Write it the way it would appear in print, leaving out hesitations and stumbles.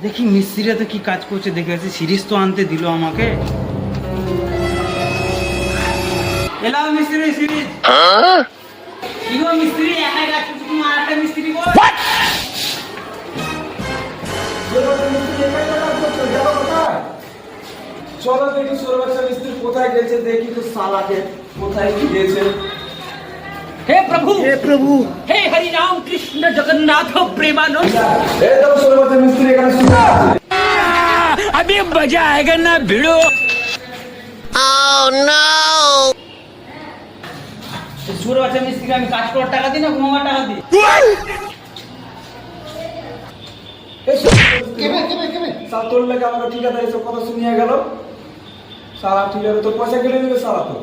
দেখি মিস্ত্রিরা তো কি কাজ করছে, দেখে আসি। সিরিজ তো আনতে দিল আমাকে। এলাও মিস্ত্রি, সিরিজ। কি গো মিস্ত্রি, একাই কাজ করছো তুমি, আর একটা মিস্ত্রি বল। চলো দেখি সৌরবাচ্চা মিস্ত্রি কোথায় গেছে, দেখি তো সালাকে কোথায় কি গেছে। हे प्रभु হে প্রভু, हे हरि राम कृष्ण जगन्नाथ प्रेमानंद। এই দেখো সৌরবাচ্চা মিস্ত্রি এখানে শুয়ে আছে। अभी मजा आएगा ना भिड़ो। সুর বাচ্চা মিস্ত্রিকে আমি কাজ করার টাকা দিই না ঘুমাবার টাকা দিই? এই সালা তোর লাগে আমরা ঠিকাদার এসব কথা শুনিয়ে গেল। সালা ঠিকাদার তোর পয়সা কেটে নেবে সালা তো।